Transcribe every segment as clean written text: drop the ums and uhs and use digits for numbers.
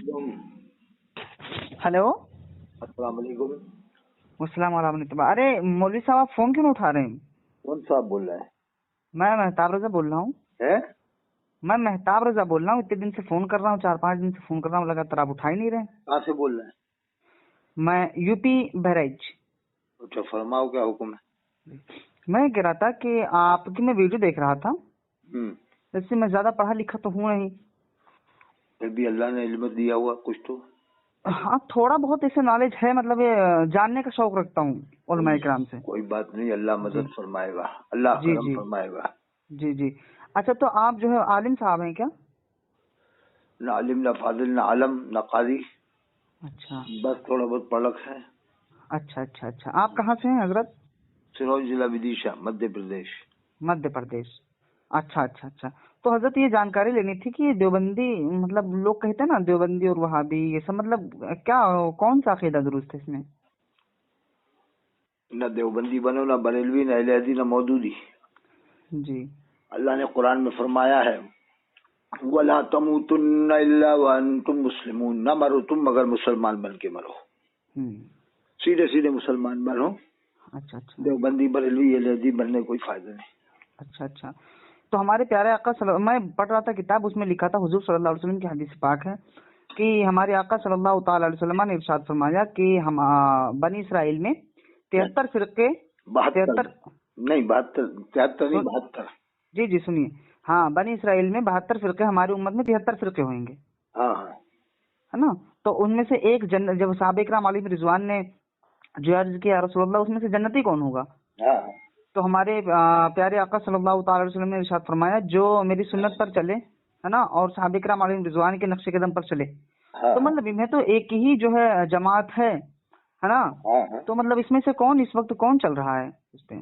Hello, अस्सलाम वालेकुम। अस्सलाम वालेकुम। अरे मौलवी साहब, आप फोन क्यों नहीं उठा रहे हैं? कौन साहब बोल रहे हैं? मैं मेहताब रजा बोल रहा हूँ। मैं मेहताब रजा बोल रहा हूँ। इतने दिन से फोन कर रहा हूँ, 4-5 दिन से फोन कर रहा हूँ, लगातार आप उठा ही नहीं रहे। कहाँ से बोल रहे हैं? मैं यूपी बहराइच। अच्छा, फरमाओ, क्या हुक्म है? मैं कह रहा था कि आपकी मैं वीडियो देख रहा था। इससे मैं ज्यादा पढ़ा लिखा तो हूँ नहीं, फिर भी अल्लाह ने इल्म दिया हुआ कुछ तो। हाँ थोड़ा बहुत ऐसे नॉलेज है, मतलब ये जानने का शौक रखता हूँ उलमा इकराम से। कोई बात नहीं, अल्लाह जी मदद फरमाएगा, अल्लाह जी करम जी फरमाएगा। जी जी। अच्छा, तो आप जो है आलिम साहब हैं क्या? ना आलिम, ना फाजिल, ना आलम, ना काजी, अच्छा बस थोड़ा बहुत पढ़क है। अच्छा अच्छा अच्छा। आप कहाँ से हैं हजरत? सिरोही जिला विदिशा, मध्य प्रदेश। मध्य प्रदेश। अच्छा अच्छा अच्छा। तो हजरत ये जानकारी लेनी थी कि देवबंदी, मतलब लोग कहते हैं ना देवबंदी और वहाबी ये सब, मतलब क्या कौन सा अकीदा दुरुस्त है इसमें? न देवबंदी बनो, ना बरेलवी, ना अहले हदीस, ना मौदूदी। जी अल्लाह ने कुरान में फरमाया है, वला तमूतुन्ना इल्ला व अंतुम मुस्लिमून, न मरो तुम मगर मुसलमान बन के मरो। हम्म। सीधे सीधे मुसलमान बनो। अच्छा अच्छा देवबंदी बरेलवी अहले हदीस बनने का कोई फायदा नहीं। अच्छा अच्छा। तो हमारे प्यारे आका मैं पढ़ रहा था किताब, उसमें लिखा था हुजूर सल्लल्लाहु अलैहि वसल्लम की हदीस पाक है कि हमारे आका सल्लल्लाहु ताला अलैहि वसल्लम ने इरशाद फरमाया कि हम बनी इसराइल में 73 फिरके, 72 73 नहीं, 72, 73 नहीं, 72। जी जी सुनिए, हाँ बनी इसराइल में 72 फिरके, हमारी उम्मत में 73 फिरके होंगे, हाँ हाँ है ना? तो उनमें से एक जन्नत, जब साहबे इकराम अलैहिम रिजवान ने जो अर्ज किया या रसूलुल्लाह उसमें से जन्नती कौन होगा? हाँ तो हमारे प्यारे आका सल्लल्लाहु ताला अलैहि वसल्लम ने इरशाद फरमाया जो मेरी सुन्नत पर चले, है ना, और साहबे इकराम अलैहिम रिजवान के नक्शे कदम पर चले। हाँ तो मतलब इनमें तो एक ही जो है जमात है ना? हाँ हाँ। तो मतलब इसमें से कौन इस वक्त कौन चल रहा है इस पे?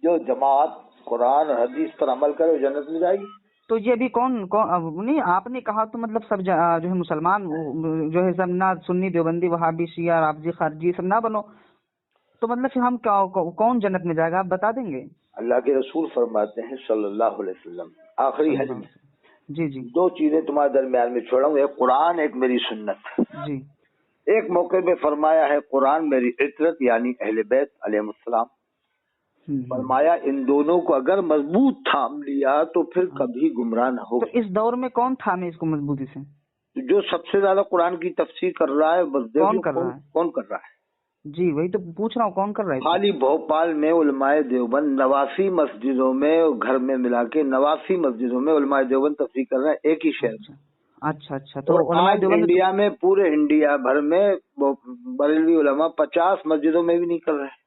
जो जमात कुरान और हदीस पर अमल करे वो जन्नत में जाएगी। तो ये अभी कौन कौन अब नहीं, आपने कहा तो मतलब सब जो है मुसलमान जो है सब ना, सुन्नी देवबंदी वहाबी शिया राफजी खारजी सब ना बनो, तो मतलब फिर हम कौन जन्नत में जाएगा, आप बता देंगे? अल्लाह के रसूल फरमाते हैं सल्लल्लाहु अलैहि वसल्लम, आखिरी हज सल्लल्लाहु में, अलैहि वसल्लम। जी जी दो चीजें तुम्हारे दरमियान में छोड़ा हूँ, एक कुरान, एक मेरी सुन्नत। जी। एक मौके पे फरमाया है कुरान मेरी इतरत यानी अहले बैत अलैहिमुस्सलाम। हम्म। फरमाया इन दोनों को अगर मजबूत थाम लिया तो फिर हाँ। कभी गुमराह न हो। तो इस दौर में कौन थामे इसको मजबूती से? जो सबसे ज्यादा कुरान की तफसीर कर रहा है, बस देख कौन लो कर रहा कौन है? कौन कर रहा है। जी वही तो पूछ रहा हूँ, कौन कर रहा है इसको? खाली भोपाल में उलमाए देवबंद 89 मस्जिदों में और घर में मिला के 89 मस्जिदों में उलमाए देवबंद तफसीर कर रहे हैं एक ही शहर में। अच्छा अच्छा अच्छा। तो और उलमाए आज देवबंद इंडिया में, पूरे इंडिया भर में बरेलवी उलमा 50 मस्जिदों में भी नहीं कर रहे हैं।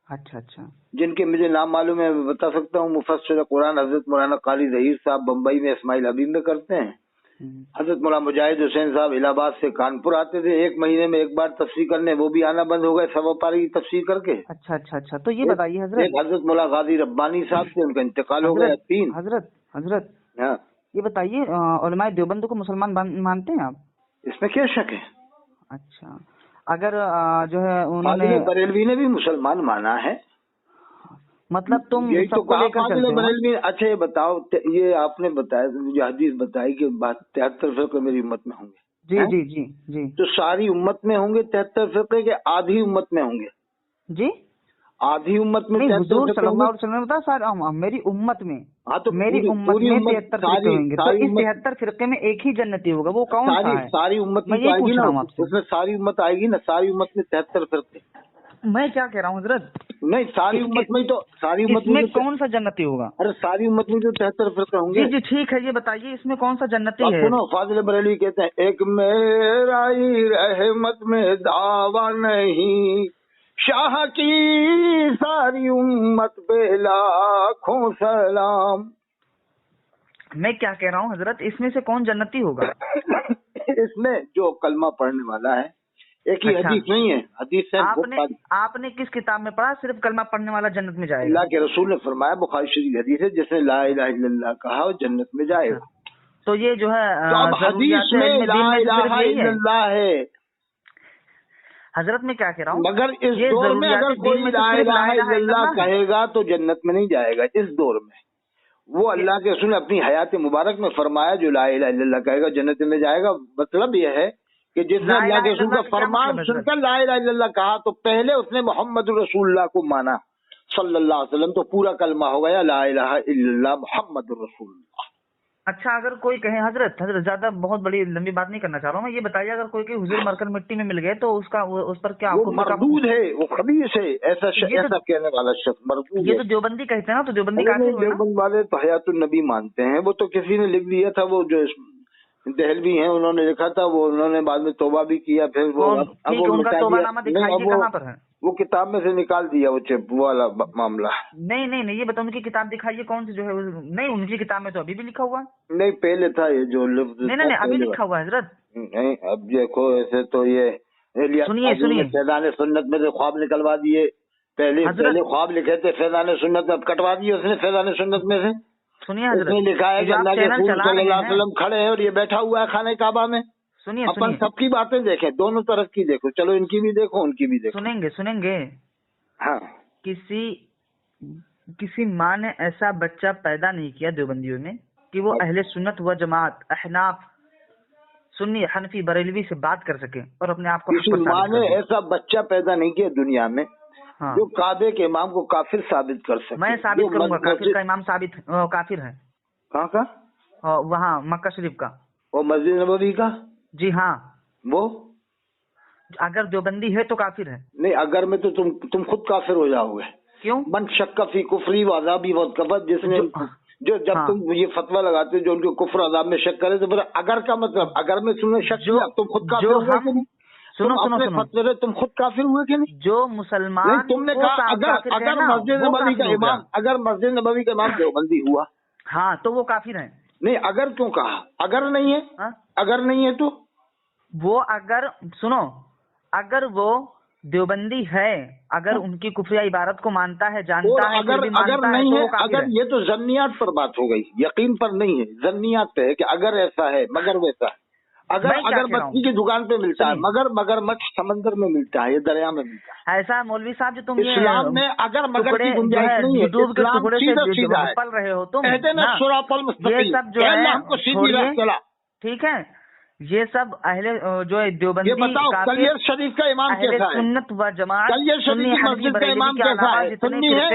अच्छा अच्छा जिनके मुझे नाम मालूम है मैं बता सकता हूँ। मुफस्सिर कुरान हजरत मौलाना काली जहीर साहब बम्बई में इस्माइल हबीब में करते हैं। हम्म। हजरत मौलाना मुजाहिद हुसैन साहब इलाहाबाद से कानपुर आते थे एक महीने में एक बार तफसीर करने, वो भी आना बंद हो गए सवा पारी की तफसीर करके। अच्छा अच्छा अच्छा। तो ये एक, बताइए एक हजरत, हजरत मौला गाजी रब्बानी साहब थे, उनका इंतकाल हो गया। हजरत 3। हजरत हजरत हाँ, ये बताइए, उलमाए देवबंद को मुसलमान मानते हैं आप? इसमें क्या शक है? अच्छा, अगर जो है उन्होंने, फाजिल बरेलवी ने भी मुसलमान माना है। मतलब तुम यही तो सबको कहा लेकर फाजिल चलते हो? हाँ? बरेलवी। अच्छा ये बताओ, ये आपने बताया, मुझे हदीस बताई कि 73 फिरके मेरी उम्मत में होंगे, जी हैं? जी जी जी तो सारी उम्मत में होंगे 73 फिरके के आधी उम्मत में होंगे? जी। आधी उम्मत में नहीं, 73 हुजूर फिरके होंगे। सल्लल्लाहु अलैहि वसल्लम ने बताया मेरी उम्मत में, हाँ तो मेरी पूरी उम्मत पूरी में उम्मत, 73 फिरके सारी होंगे, तो सारी इस उम्मत, 73 फिरके में एक ही जन्नती होगा, वो कौन सा सारी है? सारी उम्मत मैं ही तो यही आएगी पूछ ना, रहा हूँ आपसे। उसमें सारी उम्मत आएगी ना, सारी उम्मत में 73 फिरके। मैं क्या कह रहा हूँ हजरत, नहीं, सारी उम्मत में ही तो, सारी उम्मत में इसमें तो, कौन सा जन्नती होगा? अरे सारी उम्मत में तो 73 फिरके जी होंगे। जी ठीक है, ये बताइए इसमें कौन सा तो जन्नती आप है? सुनो, फाजिल बरेलवी कहते हैं एक मेरा ही रहमत में दावा नहीं, शाह की सारी उम्मत पे लाखों सलाम। मैं क्या कह रहा हूँ हजरत, इसमें से कौन जन्नती होगा? इसमें जो कलमा पढ़ने वाला है, एक ही अच्छा, हदीस नहीं है, हदीस है बहुत आपने सारी। आपने किस किताब में पढ़ा सिर्फ कलमा पढ़ने वाला जन्नत में जाएगा? अल्लाह के रसूल ने फरमाया, बुखारी शरीफ हदीस है, जिसने ला इलाहा इल्लल्लाह कहा वो जन्नत में अच्छा, जाएगा। तो ये जो है तो अब हदीस जरूरियात में इल्म ला दीन में से सिर्फ इलाहा यही है? इल्लल्लाह है, हजरत मैं क्या कह रहा हूँ, मगर इस ये दौर में जरूरियात अगर दीन कोई में से ला सिर्फ ला इलाहा इलाहा इल्लल्लाह इल्लल्लाह है? कहेगा तो जन्नत में नहीं जाएगा इस दौर में। وہ اللہ کے رسول نے اپنی حیات مبارک میں فرمایا جو لا الہ الا اللہ کہے گا جنت میں جائے گا. مطلب یہ ہے کہ جس نے اللہ کے رسول کا فرمان سن کر لا الہ الا اللہ کہا تو پہلے اس نے محمد رسول اللہ کو مانا صلی اللہ علیہ وسلم, تو پورا کلمہ ہو گیا لا الہ الا اللہ محمد رسول اللہ. اچھا اگر کوئی کہے حضرت زیادہ بہت بڑی لمبی بات نہیں کرنا چاہ رہا ہوں میں, یہ بتائیے اگر کوئی کہ حضور مرکز مٹی میں مل گئے تو اس پر کیا وہ مردود ہے, وہ خبیث ہے, ایسا کہنے والا شخص مردود ہے. یہ تو دیوبندی کہتے ہیں نا, تو دیوبندی کافر ہوئے نا. دیوبند والے تو حیات النبی مانتے ہیں, وہ تو کسی نے لکھ دیا تھا, وہ جو دہلوی ہیں انہوں نے لکھا تھا, وہ انہوں نے بعد میں توبہ بھی کیا, پھر وہ ان کا توبہ نامہ دکھائیے کہاں پر ہے, وہ کتاب میں سے نکال دیا وہ والا معاملہ. نہیں یہ بتاؤ ان کی کتاب دکھائیے کون سی جو ہے, نہیں ان کی کتاب میں تو ابھی بھی لکھا ہوا ہے. نہیں پہلے تھا یہ جو لفظ, نہیں ابھی لکھا ہوا ہے حضرت. نہیں اب دیکھو ایسے تو یہ سنیے فیضان سنت میں سے خواب نکلوا دیے, پہلے خواب لکھے تھے فیضان سنت میں, اب کٹوا دیے اس نے فیضان سنت میں سے. سنیے حضرت, اس نے لکھا ہے کہ اللہ کے رسول صلی اللہ علیہ وسلم کھڑے ہیں اور یہ بیٹھا ہوا ہے خانہ کعبہ میں. سنیے اپن سب کی باتیں دیکھیں, دونوں طرف کی دیکھو, چلو ان کی بھی دیکھو ان کی بھی دیکھو. سنیں گے. ہاں, کسی ماں نے ایسا بچہ پیدا نہیں کیا دیوبندیوں میں کہ وہ اہل سنت و جماعت احناف سنی حنفی بریلوی سے بات کر سکے اور اپنے آپ کو. کسی ماں نے ایسا بچہ پیدا نہیں کیا دنیا میں جو کعبے کے امام کو کافر ثابت کر سکے. میں ثابت کروں گا کافر کا امام کافر ہے. کہاں کا؟ وہاں مکہ شریف کا. وہ مسجد نبوی کا؟ جی ہاں. وہ اگر دیوبندی ہے تو کافر ہے. نہیں اگر میں تو تم خود کافر ہو جاؤ گے. کیوں؟ من شک فی کفری و عذابی و کفر, جس نے جب تم یہ فتویٰ لگاتے جو ان کے کفر عذاب میں شک کرے تو پھر اگر کا مطلب اگر میں تم نے شک کیا تم خود کافر ہوئے کہ نہیں؟ سنو تم خود کافر ہوئے کہ نہیں؟ جو مسلمان تم نے کہا اگر مسجد نبوی کا امام دیوبندی ہوا ہاں تو وہ کافر ہے. نہیں اگر کیوں کہا؟ اگر نہیں ہے, اگر نہیں ہے تو وہ اگر وہ دیوبندی ہے, اگر ان کی کفریہ عبارت کو مانتا ہے جانتا ہے اگر نہیں ہے, اگر یہ تو ضنیات پر بات ہو گئی, یقین پر نہیں ہے, ضنیات پہ ہے کہ اگر ایسا ہے مگر ویسا ہے. اگر مچھلی کی دکان پہ ملتا ہے مگر مچھ سمندر میں ملتا ہے, یہ دریا میں ملتا ہے. ایسا مولوی صاحب جو تم اسلام میں اگر مگر کی گنجائش نہیں ہے, اسلام سیدھا سیدھا ہے, پل رہے ہو تم, کہتے ہیں نا صراط المستقیم, یہ سب جو ہم کو سیدھی راہ چلا. ٹھیک ہے, یہ سب اہل جو ہے دیوبندی, یہ بتاؤ کلیئر شریف کا امام کیسا ہے؟ سنت و جماعت کلیئر شریف کی مسجد کا امام کیسا ہے؟ سنی ہے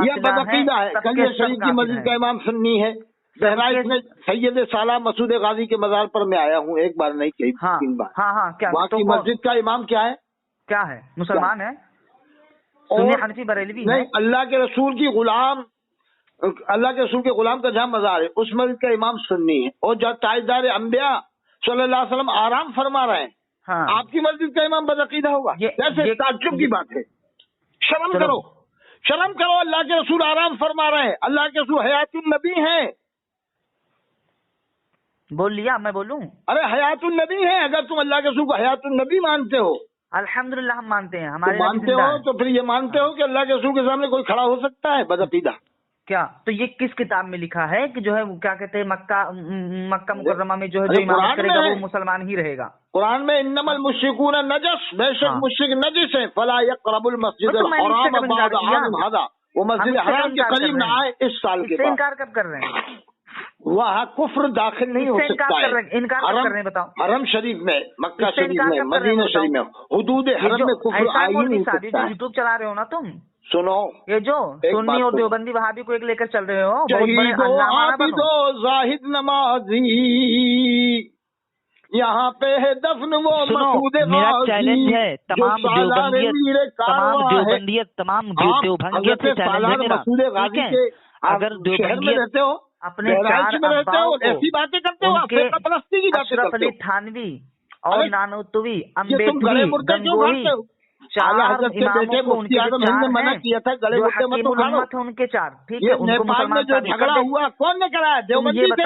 یا بدعقیدہ ہے؟ کلیئر شریف کی مسجد کا امام سنی ہے. بہرحال میں سید سالہ مسعود غازی کے مزار پر میں آیا ہوں, ایک بار نہیں کئی تین بار. وہاں کی مسجد کا امام کیا ہے؟ مسلمان ہے, سنی حنفی بریلوی نہیں, اللہ کے رسول کے غلام کا جہاں مزار ہے اس مسجد کا امام سنی ہے, اور جہاں تاجدار انبیاء صلی اللہ علیہ وسلم آرام فرما رہے ہیں آپ کی مسجد کا امام بدعقیدہ ہوگا؟ کیسے تعجب کی بات ہے. شرم کرو, اللہ کے رسول آرام فرما رہے ہیں, اللہ کے رسول حیات النبی ہیں. بول لیا, میں بولوں؟ ارے حیات النبی ہیں, اگر تم اللہ کے رسول کو حیات النبی مانتے ہو, الحمدللہ ہم مانتے ہیں, ہمارے مانتے ہو تو پھر یہ مانتے ہو کہ اللہ کے رسول کے سامنے کوئی کھڑا ہو سکتا ہے بدعقیدہ؟ کیا تو یہ کس کتاب میں لکھا ہے کہ جو ہے کیا کہتے ہیں مکہ مکرمہ میں جو ہے جو امامت کرے گا وہ مسلمان ہی رہے گا؟ قرآن میں انما المشرکون نجس, بے شک مشرک نجس ہے, فلا یقربوا المسجد الحرام بعد عام هذا, وہ مسجد حرام کے قریب نہ آئے اس سال کے بعد. انکار کب کر رہے ہیں؟ وہاں کفر داخل نہیں ہو سکتا ہے. انکار کر رہے ہیں, بتاؤ. حرم شریف میں, مکہ شریف میں, مدینہ شریف میں, حدود حرم میں کفر آ ہی نہیں سکتا ہے. یوٹیوب چلا رہے ہو نا تم, سنو یہ جو سنی اور دیوبندی وہابی کو ایک لے کر چل رہے ہو, عابد و زاہد نمازی یہاں پہ ہے دفن وہ مسعود غازی. میرا چیلنج ہے تمام دیوبندیت تمام دیوبندیت سے چیلنج ہے مسعود غازی کے. اگر شہر میں رہتے ہو, اپنے چار اباؤں کو, ایسی باتیں کرتے ہو, فرقہ پرستی کی باتیں اشرف علی تھانوی اور نانوتوی امبیدوی گنگوہی چار اماموں کو ان کے چار ہیں جو حکیم الامت ہیں, ان کے چار. ٹھیک ہے, ان کو مسلمان جو جھگڑا ہوا کون نے کرایا؟ دیوبندی تھے.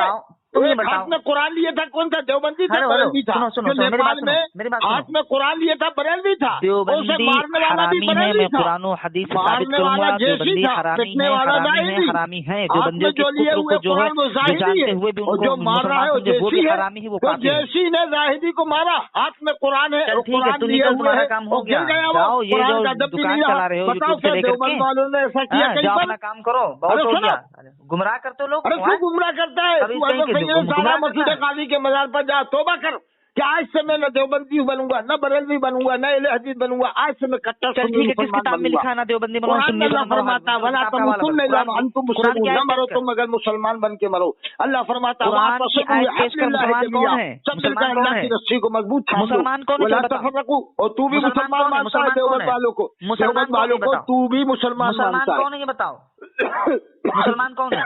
तुम ये हाथ बताओ। में कुरान लिए था, कौन था? देवबंदी था, हेलो, बरेलवी था? सुनो, जो मेरी बात नेपाल सुनो, में मेरी बात हाथ सुनो। में कुरान लिए था, बरेलवी था। उसे देवबंदी मारने वाला भी हरामी है, बरेलवी मैं था। कुरान और हदीस से साबित मारने वाला करूंगा। जैसी देवबंदी था, हरामी पिटने है, वाला हरामी है, जाहिदी। हरामी है। हाथ में देवबंदियों के जो लिए पुत्र हुए को जो है, कुरान वो जो जाहिदी जानते है, हुए भी और उनको जो मार रहा मुसलमान है वो समझे, वो भी जैसी है। हरामी है, वो तो काफिर है। जैसी ने जाहिदी को मारा, हाथ में कुरान है, चल और ठीक है, कुरान तू लिए निकल, हुए तुम्हारा है काम हो और गिर गया। गया वो, जाओ, ये कुरान जो का अदब भी नहीं दुकान रहा। चला रहे हो बताओ यूट्यूब से क्या लेकर के, देवबंद वालों ने ऐसा किया कहीं जाओ पर? अपना काम करो, बहुत अरे हो सुनो, गया। अरे, गुमराह करते हो लोग अरे को, तू हैं? गुमराह करता है। कभी तू कहीं अगर के सैयद साहब गुमराह मसूद करना है। काजी के मजार पर जा, तौबा कर कि आज से मैं न देवबंदी बनूंगा, न बरेलवी बनूंगा, न अहले हदीस बनूंगा, आज से मैं कट्टर चल सुन्नी ठीक है, किस मुसलमान किताब में बनूंगा। लिखा है ना देवबंदी बनो, कुरान में सुन्नी अल्लाह बनो? मरो, फरमाता चलो वला किताब का हवाला तमुतुन्ना करो। इल्ला कुरान व अंतुम कुरान की मुस्लिमून, आयत न पेश मरो कर। तुम मगर मुसलमान बन के मरो। अल्लाह फरमाता कुरान की वातसिमू आयत पेश कर। बिहब्लिल्लाहि मुसलमान जमीआ, कौन है? सब मिलकर मुसलमान अल्लाह कौन है? की रस्सी को मजबूत थाम लो, मुसलमान कौन है? वला चल बताओ। तफर्रकू। और तू भी मुसलमान मुसलमान कौन है? मानता है मुसलमान कौन देवबंद है? वालों को, मुसलमान देवबंद कौन है वालों ये को बताओ। तू भी मुसलमान मुसलमान मानता कौन है ये बताओ। है। मुसलमान कौन है?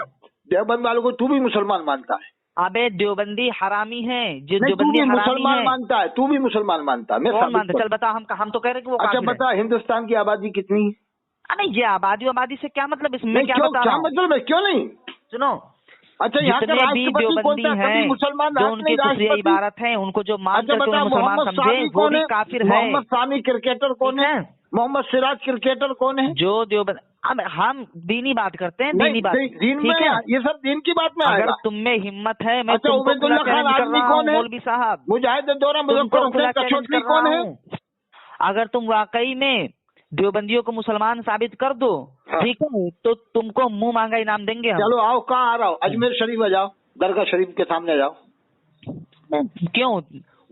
देवबंद वालों को तू भी मुसलमान मानता है। अबे देवबंदी हरामी है, जो नहीं, तू देवबंदी भी हरामी मुसलमान है। मानता है, तू भी मुसलमान मानता है, मैं कौन साबित मानता? चल करूं। बता, हम तो कह रहे हैं कि वो अच्छा काफिर है। बता, हिंदुस्तान की आबादी कितनी है? अरे ये आबादी आबादी से क्या मतलब, इसमें नहीं क्या क्यों, बता क्या रहा हूँ? मतलब है, क्यों नहीं? सुनो, अच्छा, यहाँ का जितने भी राष्ट्रपति कौन देवबंदी सा? कभी हैं मुसलमान जो रहा उनके नहीं कुफरिया राष्ट्रपति? इबारत हैं, उनको जो मान अच्छा करके बता, उन्हें मुसलमान मोहम्मद समझे, सामी वो कौन भी है? काफिर है। मोहम्मद सामी क्रिकेटर कौन ठीक है? है, मोहम्मद सिराज क्रिकेटर कौन है? जो देवबंद, अब हम दीनी बात करते हैं, नहीं, दीनी बात, दीन में ठीक है। ये सब दीन की बात में अगर आएगा। तुम में हिम्मत है, मैं अच्छा, तुमको खुला उबैदुल्ला खान चैलेंज कर आदमी रहा कौन हूँ है? मौलवी साहब, मुजाहिद दौरा मुजफ्फर तुमको हुसैन खुला चैलेंज कशोटरी कर रहा कौन है? हूँ। अगर तुम वाकई में देवबंदियों को मुसलमान साबित कर दो, हाँ। ठीक है, तो तुमको मुंह मांगा इनाम देंगे हम। चलो आओ, कहाँ आ रहा हो? अजमेर शरीफ आ जाओ, दरगाह शरीफ के सामने जाओ। क्यों?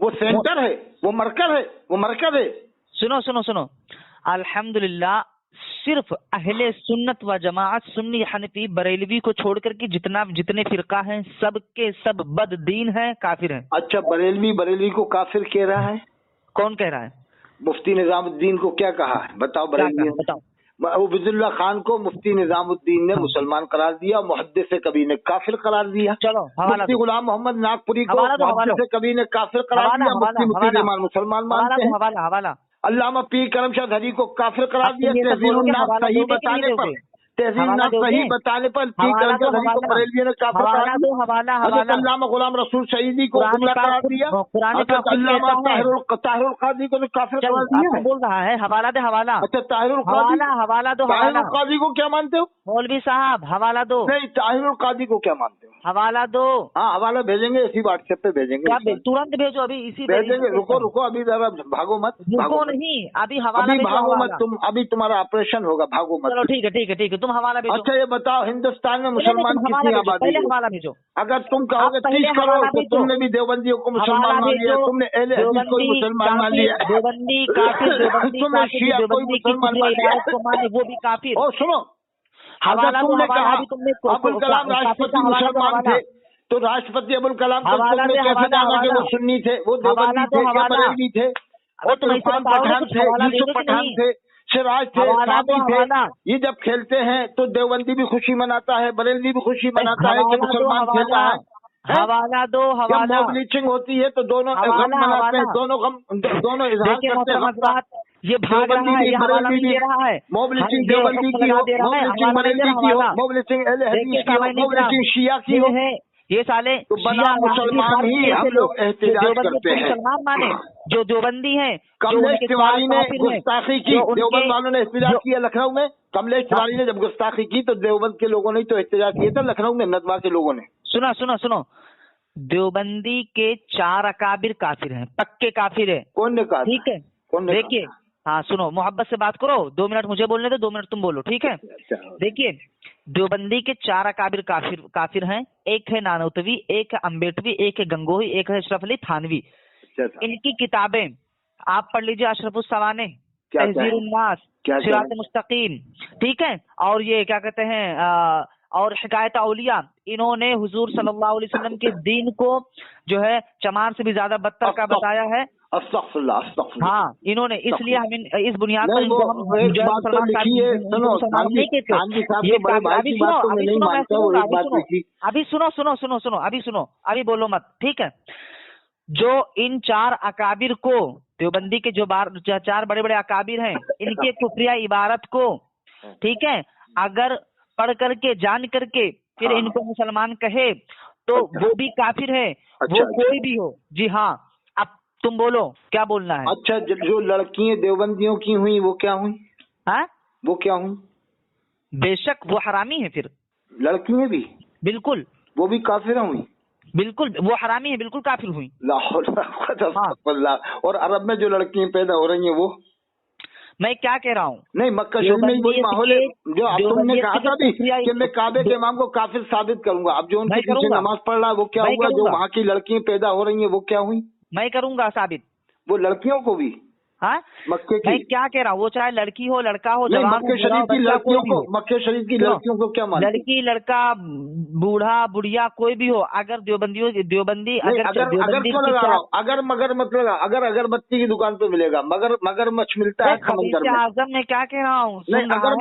वो सेंटर है, वो मरकज है, वो मरकज है। सुनो सुनो सुनो, अल्हम्दुलिल्लाह, सिर्फ अहले सुन्नत व जमाअत, सुन्नी, हनफी, बरेलवी को छोड़ करके जितने फिरका हैं, सब के सब बददीन हैं, काफिर हैं। अच्छा, बरेलवी को काफिर कह रहा है? कौन कह रहा है? मुफ्ती निजामुद्दीन को क्या कहा है बताओ? क्या बरेलवी कहा? बताओ। उबैदुल्ला खान को मुफ्ती निजामुद्दीन ने मुसलमान करार दिया, मुहद्दिस कबीर ने काफिर करार दिया। चलो हवाला मुफ्ती दो। गुलाम मोहम्मद नागपुरी को हवाला दो, हवाला मुहद्दिस कबीर ने काफिर करार हवाला दिया। हवाला मुफ्ती हवाला रहमान मुसलमान हवाला मानते दो, हैं। हवाला हवाला। अल्लामा पीर करमशाह धरी को काफिर करार अब दिया तुम ये सब तहजीर बोलोगे, उन्नास हवाला सही दोगे कि नहीं बताने पर। दोगे? तहजीर हवाला उन्नास सही दोगे? बताने पर पीर हवाला करमशाह दो, धरी को हवाला बरेलियों ने काफिर करार हवाला दिया। दो, हवाला हजरत हवाला। अल्लामा गुलाम रसूल शहीदी को कुरान जुमला पाक करार खुद, दिया। कुरान हजरत पाक खुद अल्लामा कहता है। ताहिरुल काजी को काफिर चल, करार दिया आपको है। बोल रहा है, हवाला दे, हवाला। अच्छा, ताहिरुल काजी, हवाला हवाला दो, हवाला। ताहिरुल काजी को क्या मानते हो? मौलवी साहब हवाला दो, नहीं, ताहिरुल काजी को क्या मानते हो? हवाला दो। हाँ, हवाला भेजेंगे, इसी व्हाट्सएप पे भेजेंगे। क्या तुरंत भेजो, अभी इसी भेजेंगे। रुको अभी जरा भागो मत, रुको नहीं, अभी हवाला अभी भेजो, भागो मत हवाला। तुम, अभी तुम्हारा ऑपरेशन होगा, भागो मत। चलो ठीक है ठीक है ठीक है, तुम हवाला भेजो। अच्छा, ये बताओ, हिंदुस्तान में नहीं, मुसलमान तुम हवाला कितनी भेजो, आबादी पहले है? हवाला भेजो। अगर तुम कहोगे आप पहले 30 करोड़ हवाला तो भेजो। तुमने भी देवबंदियों को मुसलमान हवाला मान लिया, भेजो। तुमने अहले हदीस को ही मुसलमान मान लिया, देवबंदी काफिर, देवबंदी तुमने काफिर, शिया को ही देवबंदी की मुसलमान कुफरिया मान लिया। इबादत को माने, वो भी काफिर। और सुनो, हवाला अगर दो, तुमने हवाला। कहा अभी तुमने अबुल कलाम काफिर का राष्ट्रपति हवाला दो, मुसलमान हवाला। थे, तो राष्ट्रपति अबुल कलाम को हवाला तुमने दे, कैसे हवाला, जाना कि वो हवाला। सुन्नी थे, वो हवाला देवबंदी दो, थे या हवाला। बरेलवी थे? अबे और तुम ऐसे इरफान बताओगे, पठान कुछ थे, हवाला यूसुफ दोगे कि पठान नहीं? थे, सिराज थे, हवाला दो, सामी थे। हवाला। ये जब खेलते हैं तो देवबंदी भी खुशी मनाता है, बरेलवी भी खुशी मनाता है कि हवाला दो, मुसलमान खेल हवाला। रहा है। हवाला दो, जब हवाला। मॉब लिंचिंग होती है तो दोनों गम हवाला, मनाते हैं, हवाला। दोनों इजहार देखिए करते हैं मोहतरम गम का। हजरात, ये भाग देवबंदी रहा है, भी, ये हवाला बरेलवी नहीं भी, दे रहा है। मॉब लिंचिंग ये देवबंदी एक्ट की हो, लगा दे रहा मॉब है, लिंचिंग हवाला नहीं दे बरेलवी रहा, की हो, हवाला। मॉब लिंचिंग अहले हदीस देखिए की हो, सामान्य मॉब लिंचिंग शिया की ये हो, है, ये साले तो बना शिया मुसलमान ही हम लोग एहतिजाज करते हैं। मुसलमान माने, जो देवबंदी हैं, जो कमलेश उनके तिवारी ने काफिर हैं, गुस्ताखी की, जो उनके देवबंद वालों ने एहतिजाज किया लखनऊ में। कमलेश तिवारी ने जब गुस्ताखी की तो देवबंद के लोगों ने तो एहतिजाज किया था लखनऊ में, नदवा के लोगों ने। सुनो सुनो सुनो, देवबंदी के 4 अकाबिर काफिर हैं, पक्के काफिर है। कौन ने कहा? ठीक है, कौन ने? देखिए, हाँ सुनो, मोहब्बत से बात करो, 2 मिनट मुझे बोलने दो, 2 मिनट तुम बोलो, ठीक है? देखिए, देवबंदी के 4 अकाबिर काफिर हैं। एक है नानोतवी, एक है अम्बेटवी, एक है गंगोही, एक है अशरफ अली थानवी। इनकी किताबें आप पढ़ लीजिए, अशरफुस सवाने, तहजीर उन्नास, सिरात मुस्तकीम, ठीक है, और ये क्या कहते हैं और हिकायत औलिया। इन्होंने हुजूर सल्लल्लाहु अलैहि वसल्लम के दीन को जो है चमार से भी ज्यादा बदतर का बताया है। हाँ, इन्होंने, इसलिए हम इस बुनियाद पर इनको हम एक बात तो लिखिए, सुनो, अभी सुनो, अभी बोलो मत, ठीक है? जो इन 4 अकाबिर को, देवबंदी के जो 4 बड़े बड़े अकाबिर हैं, इनके कुफरिया इबारत को, ठीक है, अगर पढ़ करके जान करके फिर इनको मुसलमान कहे तो वो भी काफिर है, वो कोई भी हो। जी हाँ, अब तुम बोलो क्या बोलना है। अच्छा, जो लड़कियां देवबंदियों की हुई वो क्या हुई? हाँ, वो क्या हुई? बेशक वो हरामी है। फिर लड़कियां भी बिल्कुल, वो भी काफिर हुई? बिल्कुल वो हरामी है, बिल्कुल काफिर हुई। हाँ। और अरब में जो लड़कियां पैदा हो रही हैं वो? मैं क्या कह रहा हूँ, नहीं, मक्का शरीफ में वही माहौल है जो अब तुमने कहा था भी कि मैं काबे के इमाम को काफिर साबित करूंगा। अब जो उनके पीछे नमाज पढ़ रहा है वो क्या हुआ? जो वहाँ की लड़कियां पैदा हो रही हैं वो क्या हुई? मैं करूंगा साबित, वो लड़कियों को भी। हाँ, मक्के की। मैं क्या कह रहा हूँ, वो चाहे लड़की हो लड़का हो, नहीं, मक्के शरीफ की लड़कियों को, मक्के शरीफ की लड़कियों को क्या मानते? लड़की लड़का बूढ़ा बुढ़िया कोई भी हो, अगर देवबंदी अगर मगर मत लगा, अगर अगरबत्ती की दुकान पे मिलेगा, मगरमच्छ मिलता है समंदर में। आजम में क्या कह रहा हूँ, नहीं, अगर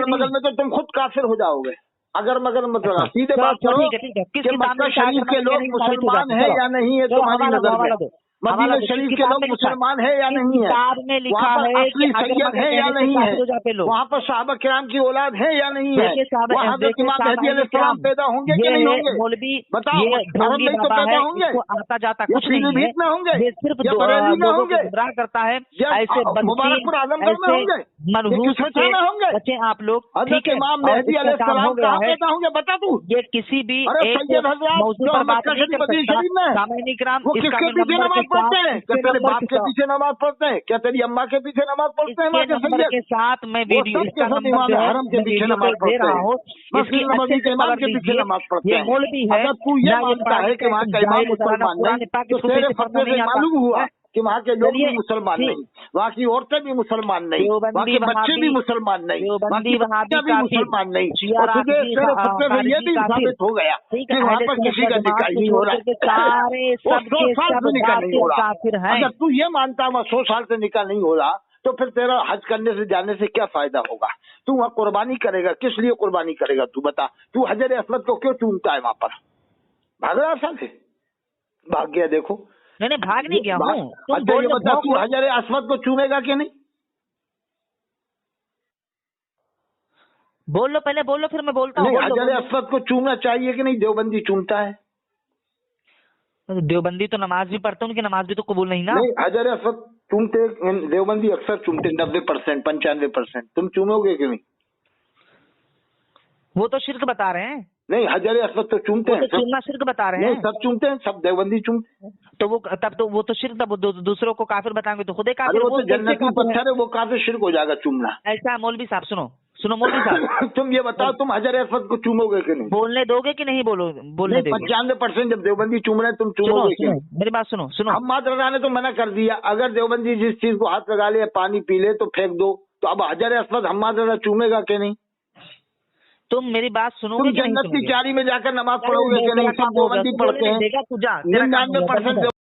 मगर में तो तुम खुद काफिर हो जाओगे। अगर मगर मत लगा, सीधे बात करो कि मक्का शरीफ के लोग मुसलमान है या नहीं है तुम्हारी नजर में? मदीना शरीफ के लोग मुसलमान है या नहीं है? वहाँ पर असली सैयद है या नहीं है? वहाँ पर साहबा किराम की औलाद है या नहीं है? वहाँ हज़रत इमाम मेहदी अलैहिस्सलाम पैदा होंगे कि नहीं होंगे? बताओ, अरब में तो पैदा होंगे, आता जाता कुछ नहीं है, में होंगे, सिर्फ या बरेली में होंगे, गुमराह करता है, ऐसे मुबारकपुर आजमगढ़ में होंगे, मनहूस में होंगे। बच्चे आप लोग, हज़रत इमाम मेहदी अलैहिस्सलाम कहाँ पैदा होंगे बता तू? ये किसी भी सैयद हज़रत जो मक्का शरीफ मदीना शरीफ में, वो किसके पीछे नमाज पढ़ते हैं? क्या तेरे बाप के पीछे नमाज पढ़ते हैं? क्या तेरी अम्मा के पीछे नमाज पढ़ते हैं? के साथ मैं वीडियो हरम के पीछे नमाज पढ़ते हैं, मस्जिद नबवी के इमाम के पीछे नमाज पढ़ते हैं। अगर तू ये मानता है कि वहाँ का इमाम मुसलमान नहीं, तो तेरे फतवे से मालूम हुआ कि वहाँ के लोग भी मुसलमान नहीं, वहाँ की औरतें भी मुसलमान नहीं, वहाँ के बच्चे भी मुसलमान नहीं, वहाँ की बच्चियां भी मुसलमान नहीं। और तुझे तेरे फतवे से ये भी साबित हो गया कि वहाँ पर किसी का निकाह नहीं हो रहा है, 100 साल से निकाह नहीं हो रहा। अगर तू ये मानता है 100 साल से निकाह नहीं हो रहा, तो फिर तेरा हज करने से जाने से क्या फायदा होगा? तू वहाँ कुर्बानी करेगा, किस लिए कुर्बानी करेगा तू बता? तू हजर असवद को क्यों चूमता है? वहाँ पर भाग रहा से भाग गया, देखो। मैंने भाग नहीं गया हूँ। अच्छा ये बता, तू हजर असवद को चूमेगा कि नहीं? बोल लो, पहले बोल लो फिर मैं बोलता हूँ। हजर असवद को चूमना चाहिए कि नहीं? देवबंदी चूमता है। देवबंदी तो नमाज भी पढ़ते, उनकी नमाज भी तो कबूल नहीं ना। नहीं, हजर असवद चूमते, देवबंदी अक्सर चूमते 90%, 95%। तुम चूमोगे कि नहीं? वो तो शिर्क बता रहे हैं। नहीं, हजर असवद तो चूमते हैं, चूमना शिर्क बता रहे हैं। सब चूमते हैं, सब देवबंदी चूमते हैं। तो वो तब तो वो तो शिर्क, तब दूसरों को काफिर बताएंगे तो खुद ही काफिर। वो तो जन्नती पत्थर है, वो काफिर शिर्क हो जाएगा चूमना। ऐसा है मौलवी साहब, सुनो मौलवी साहब तुम ये बताओ, तुम हजर असवद को चूमोगे कि नहीं? बोलने दोगे कि नहीं? बोलने दोगे? 95% जब देवबंदी चूम रहे तुम चूमोगे कि नहीं? मेरी बात सुनो। हम्माद रजा ने तो मना कर दिया, अगर देवबंदी जिस चीज को हाथ लगा ले, पानी पी ले तो फेंक दो। तो अब हजर असवद हम्माद रजा चूमेगा कि नहीं? तुम मेरी बात सुनोगे? तुम जन्नत की क्यारी में जाकर नमाज पढ़ोगे कि नहीं? सब देवबंदी पढ़ते हैं, 99%